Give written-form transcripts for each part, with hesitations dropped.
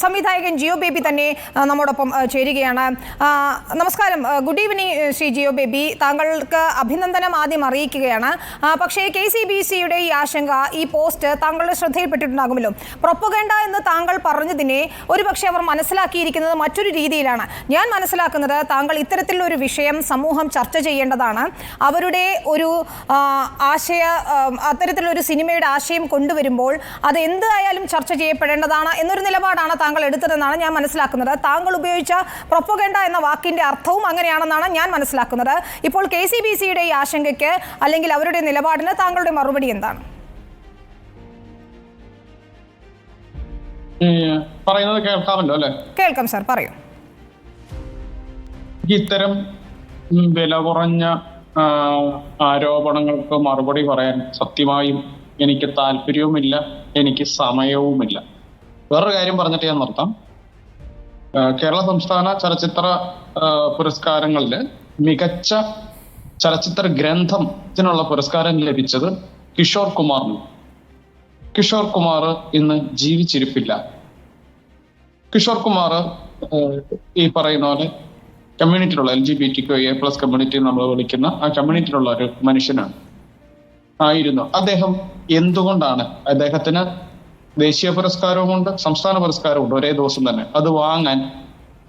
സംവിധായകൻ ജിയോ ബേബി തന്നെ നമ്മോടൊപ്പം ചേരുകയാണ്. നമസ്കാരം, ഗുഡ് ഈവനിങ് ശ്രീ ജിയോ ബേബി. താങ്കൾക്ക് അഭിനന്ദനം ആദ്യം അറിയിക്കുകയാണ്. പക്ഷേ KCBCയുടെ ഈ ആശങ്ക, ഈ പോസ്റ്റ് താങ്കളുടെ ശ്രദ്ധയിൽപ്പെട്ടിട്ടുണ്ടാകുമല്ലോ. പ്രൊപ്പഗണ്ട എന്ന് താങ്കൾ പറഞ്ഞതിനെ ഒരുപക്ഷെ അവർ മനസ്സിലാക്കിയിരിക്കുന്നത് മറ്റൊരു രീതിയിലാണ്. ഞാൻ മനസ്സിലാക്കുന്നത് താങ്കൾ ഇത്തരത്തിലുള്ള ഒരു വിഷയം സമൂഹം ചർച്ച ചെയ്യേണ്ടതാണ്, അവരുടെ ഒരു അത്തരത്തിലൊരു സിനിമയുടെ ആശയം കൊണ്ടുവരുമ്പോൾ അത് എന്തായാലും ചർച്ച ചെയ്യപ്പെടേണ്ടതാണ് എന്നൊരു നിലപാടാണ് താങ്കൾ എടുത്തതെന്നാണ് ഞാൻ മനസ്സിലാക്കുന്നത്. താങ്കൾ ഉപയോഗിച്ച പ്രൊപ്പഗണ്ട എന്ന വാക്കിന്റെ അർത്ഥവും അങ്ങനെയാണെന്നാണ് ഞാൻ മനസ്സിലാക്കുന്നത്. ഇപ്പോൾ KCBCയുടെ ഈ ആശങ്കയ്ക്ക് അല്ലെങ്കിൽ അവരുടെ നിലപാടിന് താങ്കളുടെ മറുപടി എന്താണ്? പറയുന്നത് കേൾക്കാമല്ലോ അല്ലേ? കേൾക്കാം സർ, പറയൂ. ഇത്തരം വില കുറഞ്ഞ ആരോപണങ്ങൾക്ക് മറുപടി പറയാൻ സത്യമായും എനിക്ക് താല്പര്യവുമില്ല, എനിക്ക് സമയവുമില്ല. വേറൊരു കാര്യം പറഞ്ഞിട്ട് ഞാൻ നിർത്താം. കേരള സംസ്ഥാന ചലച്ചിത്ര പുരസ്കാരങ്ങളിൽ മികച്ച ചലച്ചിത്ര ഗ്രന്ഥത്തിനുള്ള പുരസ്കാരം ലഭിച്ചത് കിഷോർ കുമാറിന്. കിഷോർ കുമാർ ഇന്ന് ജീവിച്ചിരിപ്പില്ല. കിഷോർ കുമാർ ഈ പറയുന്ന പോലെ കമ്മ്യൂണിറ്റിയിലുള്ള LGBTQIA+ കമ്മ്യൂണിറ്റി നമ്മൾ വിളിക്കുന്ന ആ കമ്മ്യൂണിറ്റിയിലുള്ള ഒരു ആയിരുന്നു. അദ്ദേഹം എന്തുകൊണ്ടാണ്, അദ്ദേഹത്തിന് ദേശീയ പുരസ്കാരവുമുണ്ട്, സംസ്ഥാന പുരസ്കാരമുണ്ട് ഒരേ ദിവസം തന്നെ, അത് വാങ്ങാൻ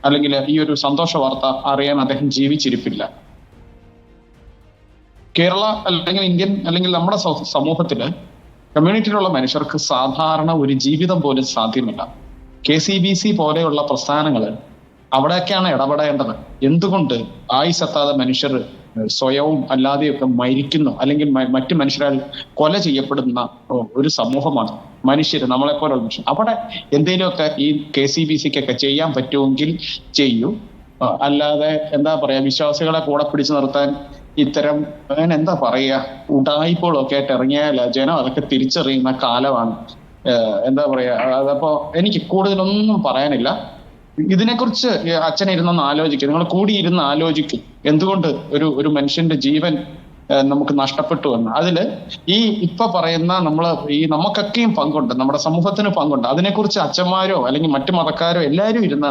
അല്ലെങ്കിൽ ഈ ഒരു സന്തോഷ വാർത്ത അറിയാൻ അദ്ദേഹം ജീവിച്ചിരിപ്പില്ല. കേരള അല്ലെങ്കിൽ ഇന്ത്യൻ അല്ലെങ്കിൽ നമ്മുടെ സമൂഹത്തില് കമ്മ്യൂണിറ്റിയിലുള്ള മനുഷ്യർക്ക് സാധാരണ ഒരു ജീവിതം പോലും സാധ്യമല്ല. KCBC പോലെയുള്ള പ്രസ്ഥാനങ്ങള് അവിടെയൊക്കെയാണ് ഇടപെടേണ്ടത്. എന്തുകൊണ്ട് ആയുസെത്താതെ മനുഷ്യർ സ്വയവും അല്ലാതെയൊക്കെ മരിക്കുന്നു, അല്ലെങ്കിൽ മറ്റു മനുഷ്യരാൽ കൊല ചെയ്യപ്പെടുന്ന ഒരു സമൂഹമാണ് മനുഷ്യര്, നമ്മളെപ്പോലുള്ള മനുഷ്യർ. അവിടെ എന്തെങ്കിലുമൊക്കെ ഈ KCBCക്കൊക്കെ ചെയ്യാൻ പറ്റുമെങ്കിൽ ചെയ്യൂ. അല്ലാതെ എന്താ പറയാ, വിശ്വാസികളെ കൂടെ പിടിച്ചു നിർത്താൻ ഇത്തരം എന്താ പറയാ ഉടായിപ്പോഴൊക്കെ ആയിട്ട് ഇറങ്ങിയാൽ ജനം അതൊക്കെ തിരിച്ചറിയുന്ന കാലമാണ്. എന്താ പറയാ, അതപ്പോ എനിക്ക് കൂടുതലൊന്നും പറയാനില്ല. ഇതിനെക്കുറിച്ച് അച്ഛൻ ഇരുന്നൊന്ന് ആലോചിക്കും, നിങ്ങൾ കൂടിയിരുന്ന് ആലോചിക്കും എന്തുകൊണ്ട് ഒരു മനുഷ്യന്റെ ജീവൻ നമുക്ക് നഷ്ടപ്പെട്ടു എന്ന്. അതില് ഈ ഇപ്പൊ പറയുന്ന നമുക്കൊക്കെയും പങ്കുണ്ട്, നമ്മുടെ സമൂഹത്തിന് പങ്കുണ്ട്. അതിനെക്കുറിച്ച് അച്ഛന്മാരോ അല്ലെങ്കിൽ മറ്റു മതക്കാരോ എല്ലാവരും ഇരുന്ന്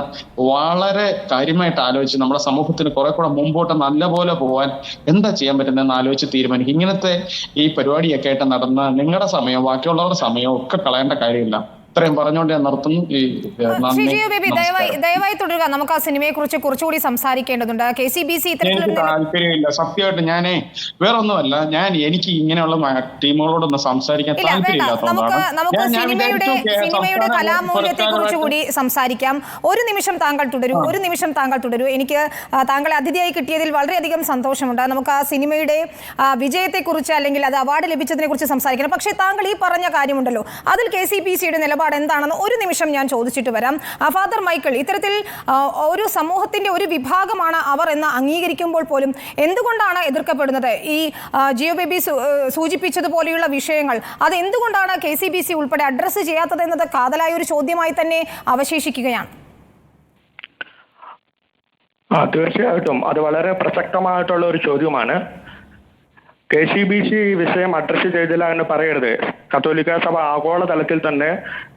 വളരെ കാര്യമായിട്ട് ആലോചിച്ച് നമ്മുടെ സമൂഹത്തിന് കുറെ കൂടെ മുമ്പോട്ട് നല്ലപോലെ പോകാൻ എന്താ ചെയ്യാൻ പറ്റുന്നതെന്ന് ആലോചിച്ച് തീരുമാനിക്കും. ഇങ്ങനത്തെ ഈ പരിപാടിയൊക്കെ ആയിട്ട് നടന്ന നിങ്ങളുടെ സമയം ബാക്കിയുള്ളവരുടെ സമയം ഒക്കെ കളയേണ്ട കാര്യമില്ല. ഇത്രയും പറഞ്ഞുകൊണ്ട് ഞാൻ നിർത്തുന്നു. ദയവായി തുടരുക, നമുക്ക് ആ സിനിമയെ കുറിച്ച് കുറച്ചുകൂടി സംസാരിക്കേണ്ടതുണ്ട്. KCBC താല്പര്യമില്ല സത്യമായിട്ട്. ഞാനേ വേറെ ഒന്നുമല്ല, എനിക്ക് ഇങ്ങനെയുള്ള ടീമുകളോടൊന്നും സംസാരിക്കാൻ നമുക്ക് സിനിമയുടെ കലാമൂല്യത്തെ കുറിച്ച് കൂടി സംസാരിക്കാം. ഒരു നിമിഷം താങ്കൾ തുടരൂ. എനിക്ക് താങ്കളെ അതിഥിയായി കിട്ടിയതിൽ വളരെയധികം സന്തോഷമുണ്ട്. നമുക്ക് ആ സിനിമയുടെ വിജയത്തെ കുറിച്ച് അല്ലെങ്കിൽ അത് അവാർഡ് ലഭിച്ചതിനെ കുറിച്ച് സംസാരിക്കണം. പക്ഷേ താങ്കൾ ഈ പറഞ്ഞ കാര്യമുണ്ടല്ലോ, അതിൽ KCBCയുടെ നിലപാട് എന്താണെന്ന് ഒരു നിമിഷം ഞാൻ ചോദിച്ചിട്ട് വരാം. ഫാദർ മൈക്കിൾ, ഇത്തരത്തിൽ ഒരു സമൂഹത്തിന്റെ ഒരു വിഭാഗമാണ് അവർ എന്ന് അംഗീകരിക്കുമ്പോൾ പോലും എന്തുകൊണ്ടാണ് എതിർക്കപ്പെടുന്നത്? ഈ ജിയോ ബേബി സൂചിപ്പിച്ചതുപോലെയുള്ള വിഷയങ്ങൾ അത് എന്തുകൊണ്ടാണ് KCBC ഉൾപ്പെടെ അഡ്രസ്സ് ചെയ്യാത്തത് എന്നത് കാതലായ ഒരു ചോദ്യമായി തന്നെ അവശേഷിക്കുകയാണ്. തീർച്ചയായിട്ടും അത് വളരെ പ്രസക്തമായിട്ടുള്ള ഒരു ചോദ്യമാണ്. KCBC വിഷയം അഡ്രസ്സ് ചെയ്തില്ല എന്ന് പറയരുത്. കത്തോലിക്ക സഭ ആഗോളതലത്തിൽ തന്നെ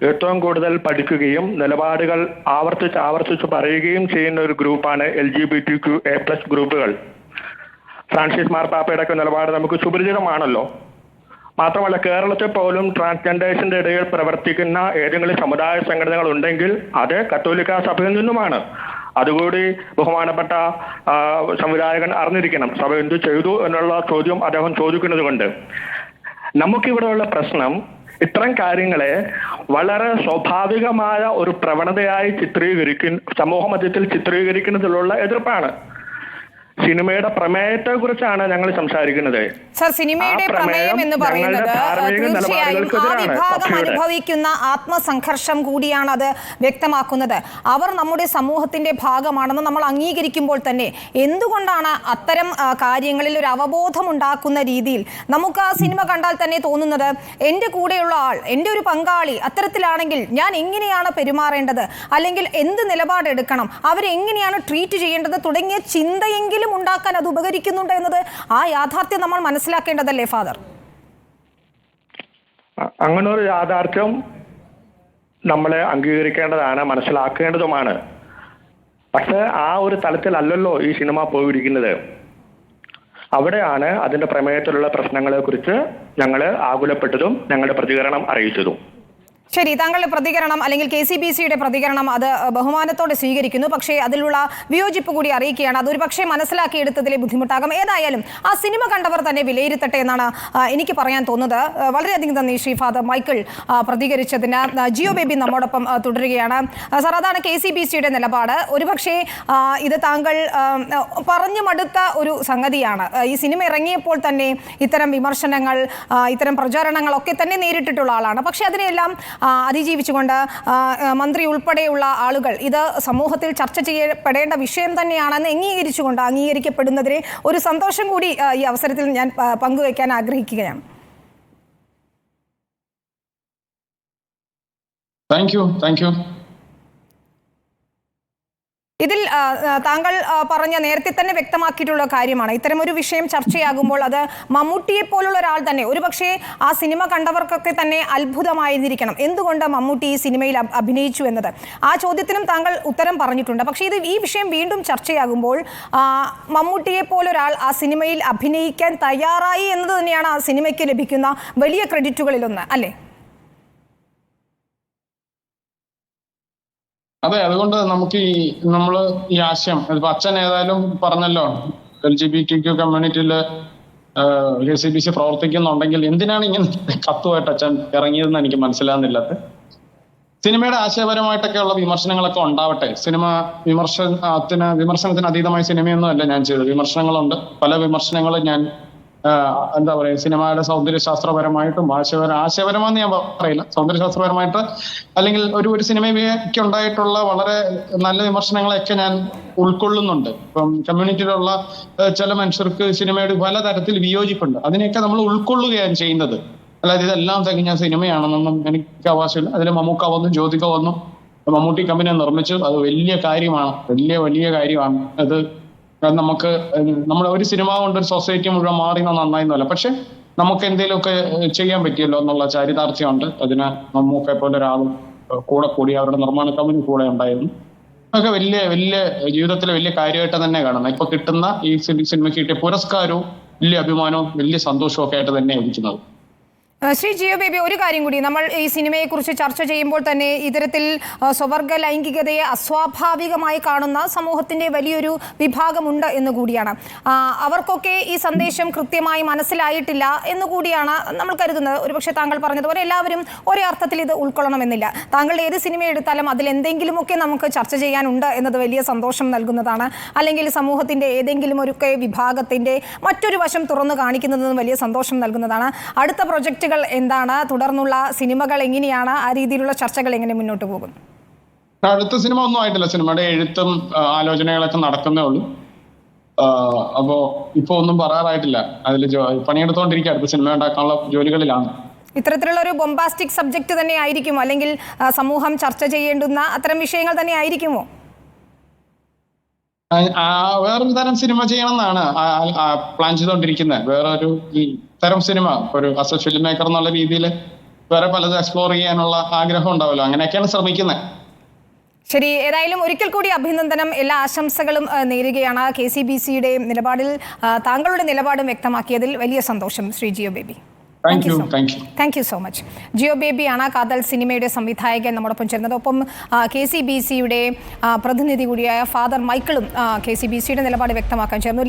ഏറ്റവും കൂടുതൽ പഠിക്കുകയും നിലപാടുകൾ ആവർത്തിച്ച് പറയുകയും ചെയ്യുന്ന ഒരു ഗ്രൂപ്പാണ് LGBTQA+ ഗ്രൂപ്പുകൾ. ഫ്രാൻസിസ് മാർപ്പാപ്പയുടെ ഒക്കെ നിലപാട് നമുക്ക് സുപരിചിതമാണല്ലോ. മാത്രമല്ല, കേരളത്തിൽ പോലും ട്രാൻസ്ജെൻഡേഴ്സിന്റെ ഇടയിൽ പ്രവർത്തിക്കുന്ന ഏതെങ്കിലും സമുദായ സംഘടനകൾ ഉണ്ടെങ്കിൽ അത് കത്തോലിക്ക സഭയിൽ നിന്നുമാണ്. അതുകൂടി ബഹുമാനപ്പെട്ട സംവിധായകൻ അറിഞ്ഞിരിക്കണം. സഭ എന്തു ചെയ്തു എന്നുള്ള ചോദ്യം അദ്ദേഹം ചോദിക്കുന്നത് കൊണ്ട്. നമുക്കിവിടെയുള്ള പ്രശ്നം ഇത്തരം കാര്യങ്ങളെ വളരെ സ്വാഭാവികമായ ഒരു പ്രവണതയായി സമൂഹ മധ്യത്തിൽ ചിത്രീകരിക്കുന്നതിലുള്ള എതിർപ്പാണ്. സിനിമയുടെ പ്രമേയത്തെ കുറിച്ചാണ് ഞങ്ങൾ സംസാരിക്കുന്നത്. സർ, സിനിമയുടെ പ്രമേയം എന്ന് പറയുന്നത് തീർച്ചയായും ആ വിഭാഗം അനുഭവിക്കുന്ന ആത്മസംഘർഷം കൂടിയാണ് അത് വ്യക്തമാക്കുന്നത്. അവർ നമ്മുടെ സമൂഹത്തിന്റെ ഭാഗമാണെന്ന് നമ്മൾ അംഗീകരിക്കുമ്പോൾ തന്നെ എന്തുകൊണ്ടാണ് അത്തരം കാര്യങ്ങളിൽ ഒരു അവബോധം ഉണ്ടാക്കുന്ന രീതിയിൽ നമുക്ക് ആ സിനിമ കണ്ടാൽ തന്നെ തോന്നുന്നത്, എൻ്റെ കൂടെയുള്ള ആൾ, എൻ്റെ ഒരു പങ്കാളി അത്തരത്തിലാണെങ്കിൽ ഞാൻ എങ്ങനെയാണ് പെരുമാറേണ്ടത്, അല്ലെങ്കിൽ എന്ത് നിലപാടെടുക്കണം, അവരെങ്ങനെയാണ് ട്രീറ്റ് ചെയ്യേണ്ടത് തുടങ്ങിയ ചിന്തയെങ്കിലും ഉണ്ടാക്കാൻ അത് ഉപകരിക്കുന്നുണ്ട് എന്നത് ആ യാഥാർത്ഥ്യം നമ്മൾ മനസ്സിലാക്കേണ്ടതല്ലേ ഫാദർ? അങ്ങനെ ഒരു യാഥാർത്ഥ്യം നമ്മൾ അംഗീകരിക്കേണ്ടതാണ്, മനസ്സിലാക്കേണ്ടതുമാണ്. പക്ഷെ ആ ഒരു തലത്തിലല്ലല്ലോ ഈ സിനിമ പോയിരിക്കുന്നത്. അവിടെയാണ് അതിന്റെ പ്രമേയത്തിലുള്ള പ്രശ്നങ്ങളെ കുറിച്ച് ഞങ്ങൾ ആകുലപ്പെട്ടതും ഞങ്ങളുടെ പ്രതികരണം അറിയിച്ചതും. ശരി, താങ്കളുടെ പ്രതികരണം അല്ലെങ്കിൽ KCBCയുടെ പ്രതികരണം അത് ബഹുമാനത്തോടെ സ്വീകരിക്കുന്നു. പക്ഷേ അതിലുള്ള വിയോജിപ്പ് കൂടി അറിയിക്കുകയാണ്. അതൊരു പക്ഷേ മനസ്സിലാക്കിയെടുത്തതിലെ ബുദ്ധിമുട്ടാകും. ഏതായാലും ആ സിനിമ കണ്ടവർ തന്നെ വിലയിരുത്തട്ടെ എന്നാണ് എനിക്ക് പറയാൻ തോന്നുന്നത്. വളരെയധികം നന്ദി ശ്രീ ഫാദർ മൈക്കിൾ പ്രതികരിച്ചതിന്. ജിയോ ബേബി നമ്മോടൊപ്പം തുടരുകയാണ്. സാർ, അതാണ് KCBCയുടെ നിലപാട്. ഒരുപക്ഷേ ഇത് താങ്കൾ പറഞ്ഞു മടുത്ത ഒരു സംഗതിയാണ്. ഈ സിനിമ ഇറങ്ങിയപ്പോൾ തന്നെ ഇത്തരം വിമർശനങ്ങൾ, ഇത്തരം പ്രചാരണങ്ങളൊക്കെ തന്നെ നേരിട്ടിട്ടുള്ള ആളാണ്. പക്ഷേ അതിനെല്ലാം അതിജീവിച്ചുകൊണ്ട് മന്ത്രി ഉൾപ്പെടെയുള്ള ആളുകൾ ഇത് സമൂഹത്തിൽ ചർച്ച ചെയ്യപ്പെടേണ്ട വിഷയം തന്നെയാണെന്ന് അംഗീകരിക്കപ്പെടുന്നതിന് ഒരു സന്തോഷം കൂടി ഈ അവസരത്തിൽ ഞാൻ പങ്കുവയ്ക്കാൻ ആഗ്രഹിക്കുകയാണ്. Thank you. ഇതിൽ താങ്കൾ പറഞ്ഞ നേരത്തെ തന്നെ വ്യക്തമാക്കിയിട്ടുള്ള കാര്യമാണ്. ഇത്തരമൊരു വിഷയം ചർച്ചയാകുമ്പോൾ അത് മമ്മൂട്ടിയെ പോലുള്ള ഒരാൾ തന്നെ, ഒരുപക്ഷെ ആ സിനിമ കണ്ടവർക്കൊക്കെ തന്നെ അത്ഭുതമായിരിക്കണം എന്തുകൊണ്ട് മമ്മൂട്ടി ഈ സിനിമയിൽ അഭിനയിച്ചു എന്നത്. ആ ചോദ്യത്തിനും താങ്കൾ ഉത്തരം പറഞ്ഞിട്ടുണ്ട്. പക്ഷേ ഈ വിഷയം വീണ്ടും ചർച്ചയാകുമ്പോൾ മമ്മൂട്ടിയെ പോലൊരാൾ ആ സിനിമയിൽ അഭിനയിക്കാൻ തയ്യാറായി എന്നത് തന്നെയാണ് ആ സിനിമയ്ക്ക് ലഭിക്കുന്ന വലിയ ക്രെഡിറ്റുകളിലൊന്ന്, അല്ലേ? അതെ, അതുകൊണ്ട് നമുക്ക് നമ്മള് ഈ ആശയം ഇപ്പൊ അച്ഛൻ ഏതായാലും പറഞ്ഞല്ലോ, LGBTQ കമ്മ്യൂണിറ്റിയില് KCBC പ്രവർത്തിക്കുന്നുണ്ടെങ്കിൽ എന്തിനാണ് ഇങ്ങനെ കത്തുമായിട്ട് അച്ഛൻ ഇറങ്ങിയതെന്ന് എനിക്ക് മനസ്സിലാകുന്നില്ലാത്ത. സിനിമയുടെ ആശയപരമായിട്ടൊക്കെയുള്ള വിമർശനങ്ങളൊക്കെ ഉണ്ടാവട്ടെ. സിനിമ വിമർശനത്തിന് അതീതമായ സിനിമയൊന്നും അല്ല ഞാൻ ചെയ്തത്. വിമർശനങ്ങളുണ്ട്. പല വിമർശനങ്ങളും ഞാൻ എന്താ പറയുക, സിനിമയുടെ സൗന്ദര്യശാസ്ത്രപരമായിട്ടും ആശയപരമാണെന്ന് ഞാൻ പറയില്ല, സൗന്ദര്യശാസ്ത്രപരമായിട്ട് അല്ലെങ്കിൽ ഒരു സിനിമയ്ക്ക് ഉണ്ടായിട്ടുള്ള വളരെ നല്ല വിമർശനങ്ങളെയൊക്കെ ഞാൻ ഉൾക്കൊള്ളുന്നുണ്ട്. ഇപ്പം കമ്മ്യൂണിറ്റിയിലുള്ള ചില മനുഷ്യർക്ക് സിനിമയുടെ പലതരത്തിൽ വിയോജിപ്പുണ്ട്. അതിനെയൊക്കെ നമ്മൾ ഉൾക്കൊള്ളുകയാണ് ചെയ്യുന്നത്. അല്ലാതെ ഇതെല്ലാം തികഞ്ഞ സിനിമയാണെന്നൊന്നും എനിക്ക് അവകാശമില്ല. അതിൽ മമ്മൂക്ക വന്നു, ജ്യോതിക വന്നു, മമ്മൂട്ടി കമ്പനി നിർമ്മിച്ചു. അത് വലിയ കാര്യമാണ്, വലിയ കാര്യമാണ്. അത് നമുക്ക് നമ്മുടെ ഒരു സിനിമ കൊണ്ട് ഒരു സൊസൈറ്റി മുഴുവൻ മാറി നന്നായിരുന്നല്ല. പക്ഷെ നമുക്ക് എന്തെങ്കിലുമൊക്കെ ചെയ്യാൻ പറ്റിയല്ലോ എന്നുള്ള ചാരിതാർത്ഥ്യമുണ്ട്. അതിന് മമ്മൂക്കെ പോലെ ഒരാളും കൂടി അവരുടെ നിർമ്മാണ കമ്പനി കൂടെ ഉണ്ടായിരുന്നു. അതൊക്കെ വലിയ ജീവിതത്തിലെ വലിയ കാര്യമായിട്ട് തന്നെ കാണുന്നത്. ഇപ്പൊ കിട്ടുന്ന ഈ സിനിമയ്ക്ക് കിട്ടിയ പുരസ്കാരവും വലിയ അഭിമാനവും വലിയ സന്തോഷവും ഒക്കെ ആയിട്ട് തന്നെ ഇരിക്കുന്നത്. ശ്രീ ജിയോ ബേബി, ഒരു കാര്യം കൂടി, നമ്മൾ ഈ സിനിമയെക്കുറിച്ച് ചർച്ച ചെയ്യുമ്പോൾ തന്നെ ഇത്തരത്തിൽ സ്വവർഗ ലൈംഗികതയെ അസ്വാഭാവികമായി കാണുന്ന സമൂഹത്തിൻ്റെ വലിയൊരു വിഭാഗമുണ്ട് എന്നുകൂടിയാണ്. അവർക്കൊക്കെ ഈ സന്ദേശം കൃത്യമായി മനസ്സിലായിട്ടില്ല എന്നുകൂടിയാണ് നമ്മൾ കരുതുന്നത്. ഒരുപക്ഷെ താങ്കൾ പറഞ്ഞതുപോലെ എല്ലാവരും ഒരേ അർത്ഥത്തിൽ ഇത് ഉൾക്കൊള്ളണമെന്നില്ല. താങ്കൾ ഏത് സിനിമ എടുത്താലും അതിലെന്തെങ്കിലുമൊക്കെ നമുക്ക് ചർച്ച ചെയ്യാനുണ്ട് എന്നത് വലിയ സന്തോഷം നൽകുന്നതാണ്. അല്ലെങ്കിൽ സമൂഹത്തിൻ്റെ ഏതെങ്കിലും ഒരു വിഭാഗത്തിൻ്റെ മറ്റൊരു വശം തുറന്നു കാണിക്കുന്നതും വലിയ സന്തോഷം നൽകുന്നതാണ്. അടുത്ത പ്രൊജക്റ്റ് എന്താണ്, തുടർന്നുള്ള സിനിമകൾ എങ്ങനെയാണ്, ആ രീതിയിലുള്ള ചർച്ചകൾ എങ്ങനെ മുന്നോട്ട് പോകും? അടുത്ത സിനിമ ഒന്നും ആയിട്ടില്ല. സിനിമയുടെ എഴുത്തും ആലോചനകളൊക്കെ നടക്കുന്നേ ഉള്ളൂ. അപ്പോ ഇപ്പൊ ഒന്നും പറയാറായിട്ടില്ല. അതിൽ പണിയെടുത്തോണ്ടിരിക്കുക. അടുത്ത സിനിമ ഉണ്ടാക്കാനുള്ള ജോലികളിലാണ്. ഇത്തരത്തിലുള്ള ഒരു ബൊംബാസ്റ്റിക് സബ്ജക്ട് തന്നെ ആയിരിക്കുമോ, അല്ലെങ്കിൽ സമൂഹം ചർച്ച ചെയ്യേണ്ടുന്ന അത്തരം വിഷയങ്ങൾ തന്നെ ആയിരിക്കുമോ? വേറൊരു തരം സിനിമ ചെയ്യണമെന്നാണ് പ്ലാൻ ചെയ്തുകൊണ്ടിരിക്കുന്നത്. വേറൊരു തരം സിനിമ, ഒരു ആസ് എ ഫിലിം മേക്കർ എന്നുള്ള രീതിയിൽ വേറെ പലത് എക്സ്പ്ലോർ ചെയ്യാനുള്ള ആഗ്രഹം ഉണ്ടാവല്ലോ. അങ്ങനെയൊക്കെയാണ് ശ്രമിക്കുന്നത്. ശരി, ഏതായാലും ഒരിക്കൽ കൂടി അഭിനന്ദനം, എല്ലാ ആശംസകളും നേരുകയാണ്. KCBCയുടെ നിലപാടിൽ താങ്കളുടെ നിലപാടും വ്യക്തമാക്കിയതിൽ വലിയ സന്തോഷം Shri Jeo Baby. Thank you so much. Jeo ബേബിയാണ് കാതൽ സിനിമയുടെ സംവിധായകൻ നമ്മോടൊപ്പം ചേർന്നത്. ഒപ്പം KCBCയുടെ പ്രതിനിധി കൂടിയായ ഫാദർ മൈക്കിളും KCBCയുടെ നിലപാട് വ്യക്തമാക്കാൻ ചേർന്നു.